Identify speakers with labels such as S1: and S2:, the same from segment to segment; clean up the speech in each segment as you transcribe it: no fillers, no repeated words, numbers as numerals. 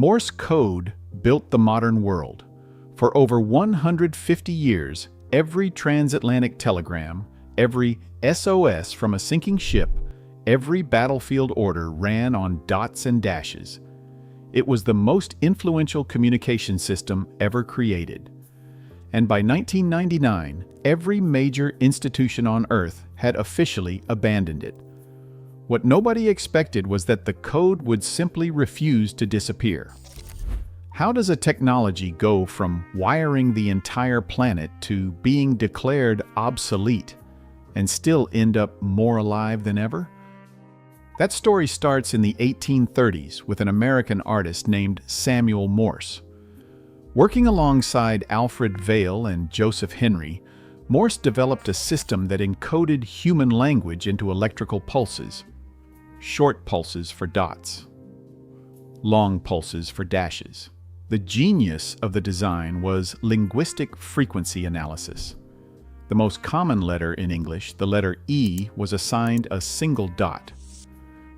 S1: Morse code built the modern world. For over 150 years, every transatlantic telegram, every SOS from a sinking ship, every battlefield order ran on dots and dashes. It was the most influential communication system ever created. And by 1999, every major institution on Earth had officially abandoned it. What nobody expected was that the code would simply refuse to disappear. How does a technology go from wiring the entire planet to being declared obsolete and still end up more alive than ever? That story starts in the 1830s with an American artist named Samuel Morse. Working alongside Alfred Vail and Joseph Henry, Morse developed a system that encoded human language into electrical pulses. Short pulses for dots, long pulses for dashes. The genius of the design was linguistic frequency analysis. The most common letter in English, the letter E, was assigned a single dot.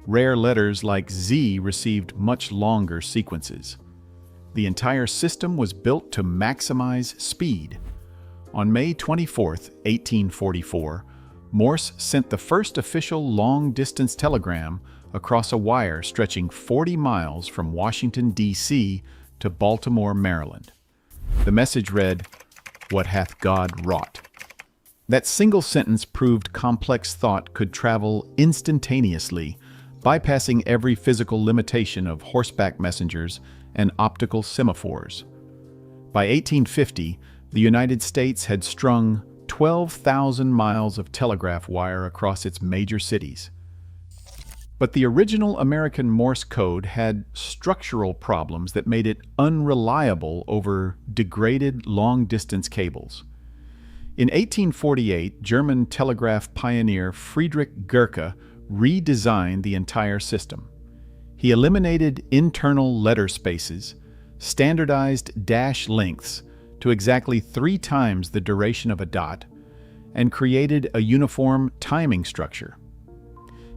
S1: Rare letters like Z received much longer sequences. The entire system was built to maximize speed. On May 24, 1844, Morse sent the first official long-distance telegram across a wire stretching 40 miles from Washington, D.C. to Baltimore, Maryland. The message read, "What hath God wrought?" That single sentence proved complex thought could travel instantaneously, bypassing every physical limitation of horseback messengers and optical semaphores. By 1850, the United States had strung 12,000 miles of telegraph wire across its major cities. But the original American Morse code had structural problems that made it unreliable over degraded long-distance cables. In 1848, German telegraph pioneer Friedrich Gerke redesigned the entire system. He eliminated internal letter spaces, standardized dash lengths to exactly 3 times the duration of a dot, and created a uniform timing structure.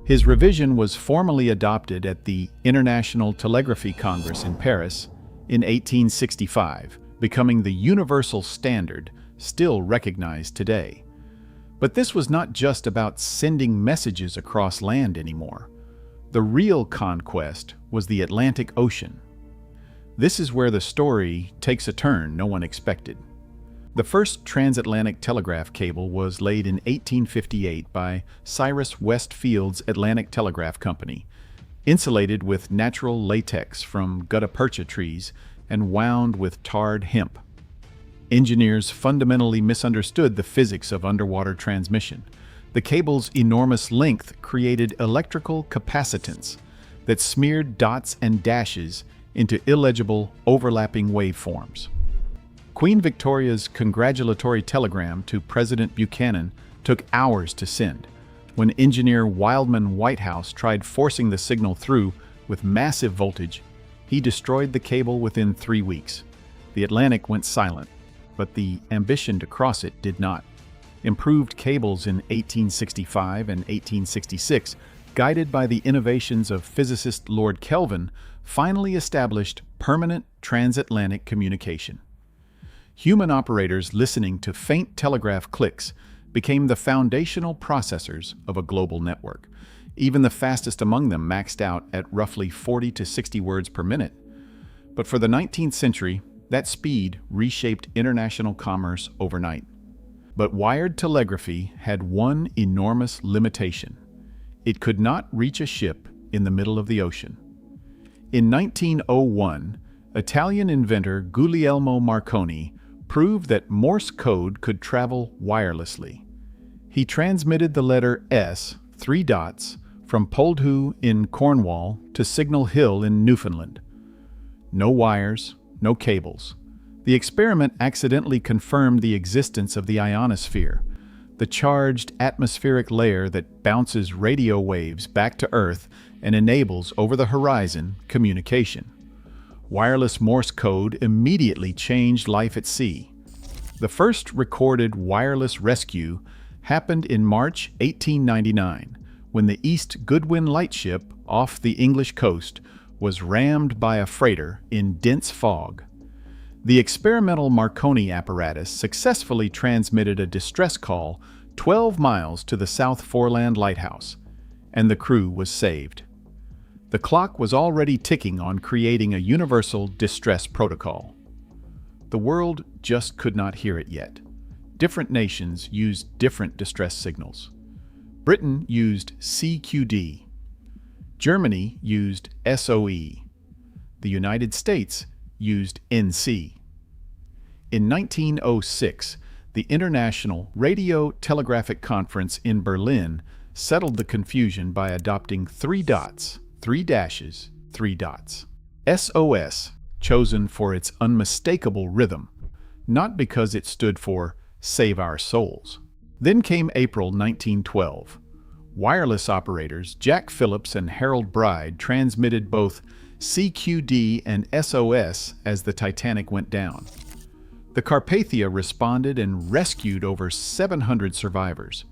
S1: His revision was formally adopted at the International Telegraphy Congress in Paris in 1865, becoming the universal standard still recognized today. But this was not just about sending messages across land anymore. The real conquest was the Atlantic Ocean. This is where the story takes a turn no one expected. The first transatlantic telegraph cable was laid in 1858 by Cyrus West Field's Atlantic Telegraph Company, insulated with natural latex from gutta percha trees and wound with tarred hemp. Engineers fundamentally misunderstood the physics of underwater transmission. The cable's enormous length created electrical capacitance that smeared dots and dashes into illegible, overlapping waveforms. Queen Victoria's congratulatory telegram to President Buchanan took hours to send. When engineer Wildman Whitehouse tried forcing the signal through with massive voltage, he destroyed the cable within 3 weeks. The Atlantic went silent, but the ambition to cross it did not. Improved cables in 1865 and 1866, guided by the innovations of physicist Lord Kelvin, finally established permanent transatlantic communication. Human operators listening to faint telegraph clicks became the foundational processors of a global network. Even the fastest among them maxed out at roughly 40 to 60 words per minute. But for the 19th century, that speed reshaped international commerce overnight. But wired telegraphy had one enormous limitation. It could not reach a ship in the middle of the ocean. In 1901, Italian inventor Guglielmo Marconi proved that Morse code could travel wirelessly. He transmitted the letter S, 3 dots, from Poldhu in Cornwall to Signal Hill in Newfoundland. No wires, no cables. The experiment accidentally confirmed the existence of the ionosphere, the charged atmospheric layer that bounces radio waves back to Earth and enables over-the-horizon communication. Wireless Morse code immediately changed life at sea. The first recorded wireless rescue happened in March 1899, when the East Goodwin lightship off the English coast was rammed by a freighter in dense fog. The experimental Marconi apparatus successfully transmitted a distress call 12 miles to the South Foreland Lighthouse, and the crew was saved. The clock was already ticking on creating a universal distress protocol. The world just could not hear it yet. Different nations used different distress signals. Britain used CQD. Germany used SOE. The United States used NC. In 1906, the International Radio Telegraphic Conference in Berlin settled the confusion by adopting 3 dots, 3 dashes, 3 dots. SOS, chosen for its unmistakable rhythm, not because it stood for Save Our Souls. Then came April 1912. Wireless operators Jack Phillips and Harold Bride transmitted both CQD and SOS as the Titanic went down. The Carpathia responded and rescued over 700 survivors,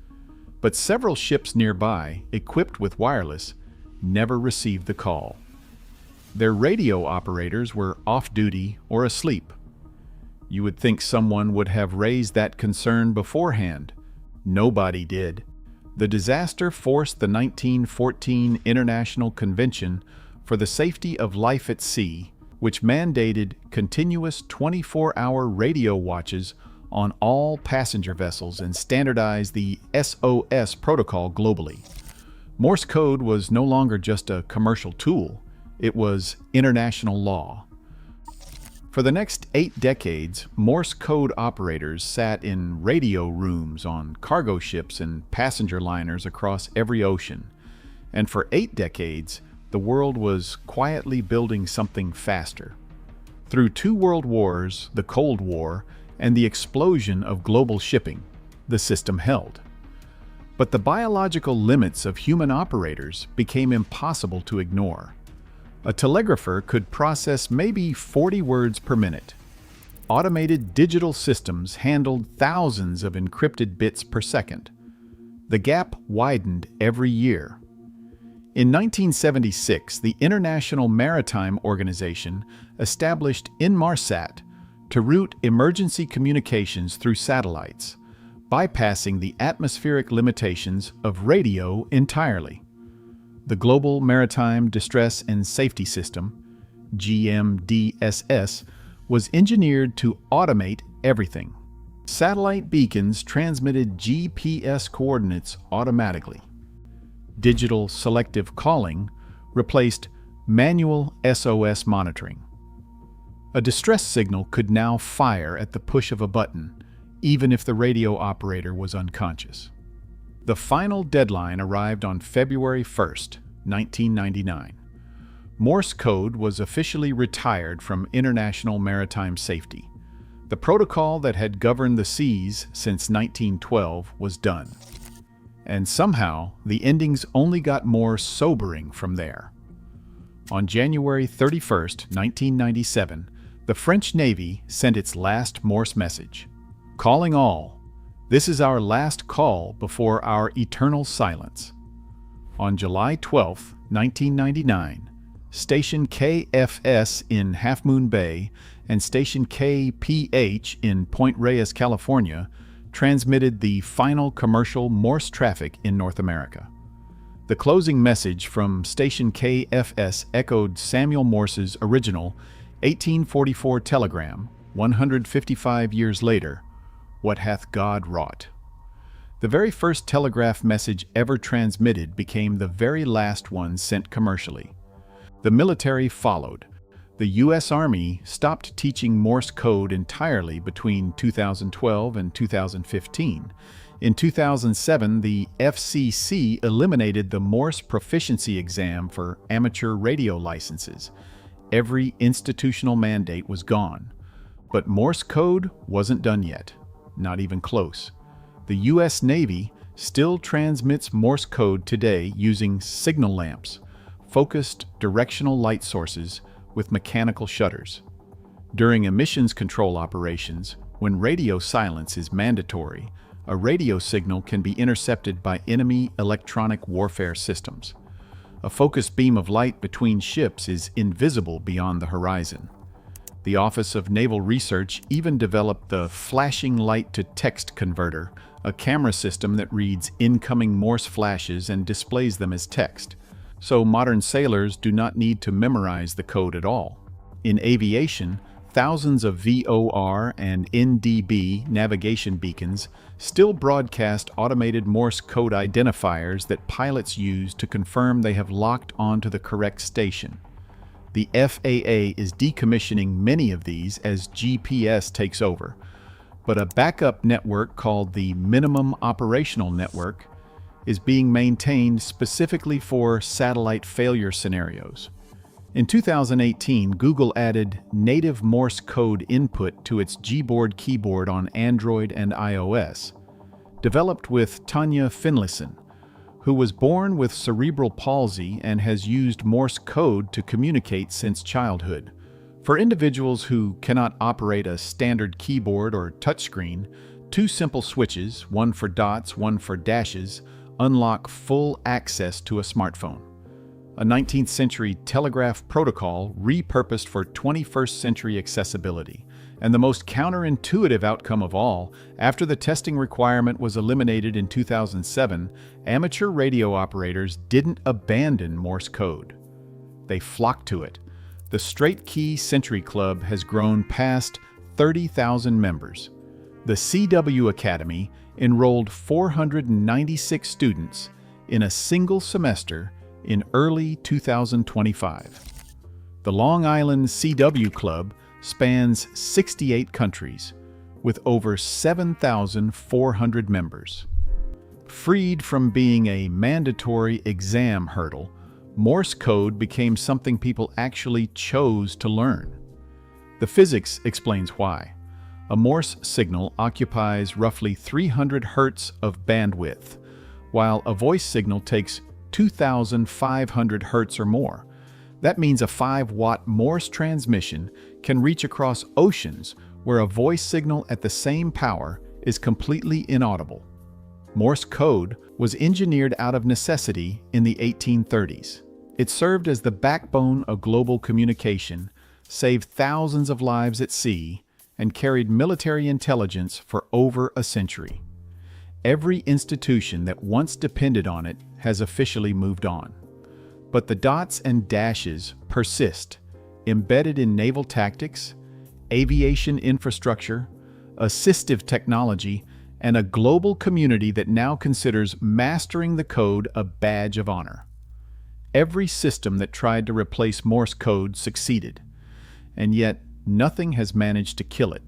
S1: but several ships nearby, equipped with wireless, never received the call. Their radio operators were off-duty or asleep. You would think someone would have raised that concern beforehand. Nobody did. The disaster forced the 1914 International Convention for the Safety of Life at Sea, which mandated continuous 24-hour radio watches on all passenger vessels and standardized the SOS protocol globally. Morse code was no longer just a commercial tool, it was international law. For the next 8 decades, Morse code operators sat in radio rooms on cargo ships and passenger liners across every ocean. And for 8 decades, the world was quietly building something faster. Through 2 world wars, the Cold War, and the explosion of global shipping, the system held. But the biological limits of human operators became impossible to ignore. A telegrapher could process maybe 40 words per minute. Automated digital systems handled thousands of encrypted bits per second. The gap widened every year. In 1976, the International Maritime Organization established Inmarsat to route emergency communications through satellites, bypassing the atmospheric limitations of radio entirely. The Global Maritime Distress and Safety System, GMDSS, was engineered to automate everything. Satellite beacons transmitted GPS coordinates automatically. Digital selective calling replaced manual SOS monitoring. A distress signal could now fire at the push of a button, even if the radio operator was unconscious. The final deadline arrived on February 1st, 1999. Morse code was officially retired from international maritime safety. The protocol that had governed the seas since 1912 was done. And somehow, the endings only got more sobering from there. On January 31st, 1997, the French Navy sent its last Morse message. Calling all. This is our last call before our eternal silence. On July 12, 1999, Station KFS in Half Moon Bay and Station KPH in Point Reyes, California, transmitted the final commercial Morse traffic in North America. The closing message from Station KFS echoed Samuel Morse's original 1844 telegram, 155 years later, "What hath God wrought?" The very first telegraph message ever transmitted became the very last one sent commercially. The military followed. The U.S. Army stopped teaching Morse code entirely between 2012 and 2015. In 2007, the FCC eliminated the Morse proficiency exam for amateur radio licenses. Every institutional mandate was gone. But Morse code wasn't done yet, not even close. The U.S. Navy still transmits Morse code today using signal lamps, focused directional light sources with mechanical shutters. During emissions control operations, when radio silence is mandatory, a radio signal can be intercepted by enemy electronic warfare systems. A focused beam of light between ships is invisible beyond the horizon. The Office of Naval Research even developed the flashing light-to-text converter, a camera system that reads incoming Morse flashes and displays them as text. So modern sailors do not need to memorize the code at all. In aviation, thousands of VOR and NDB navigation beacons still broadcast automated Morse code identifiers that pilots use to confirm they have locked onto the correct station. The FAA is decommissioning many of these as GPS takes over, but a backup network called the Minimum Operational Network is being maintained specifically for satellite failure scenarios. In 2018, Google added native Morse code input to its Gboard keyboard on Android and iOS. Developed with Tanya Finlayson, who was born with cerebral palsy and has used Morse code to communicate since childhood. For individuals who cannot operate a standard keyboard or touchscreen, two simple switches, one for dots, one for dashes, unlock full access to a smartphone. A 19th century telegraph protocol repurposed for 21st century accessibility. And the most counterintuitive outcome of all, after the testing requirement was eliminated in 2007, amateur radio operators didn't abandon Morse code. They flocked to it. The Straight Key Century Club has grown past 30,000 members. The CW Academy enrolled 496 students in a single semester in early 2025. The Long Island CW Club spans 68 countries, with over 7,400 members. Freed from being a mandatory exam hurdle, Morse code became something people actually chose to learn. The physics explains why. A Morse signal occupies roughly 300 Hz of bandwidth, while a voice signal takes 2,500 Hz or more. That means a 5-watt Morse transmission can reach across oceans where a voice signal at the same power is completely inaudible. Morse code was engineered out of necessity in the 1830s. It served as the backbone of global communication, saved thousands of lives at sea, and carried military intelligence for over a century. Every institution that once depended on it has officially moved on. But the dots and dashes persist, embedded in naval tactics, aviation infrastructure, assistive technology, and a global community that now considers mastering the code a badge of honor. Every system that tried to replace Morse code succeeded, and yet nothing has managed to kill it.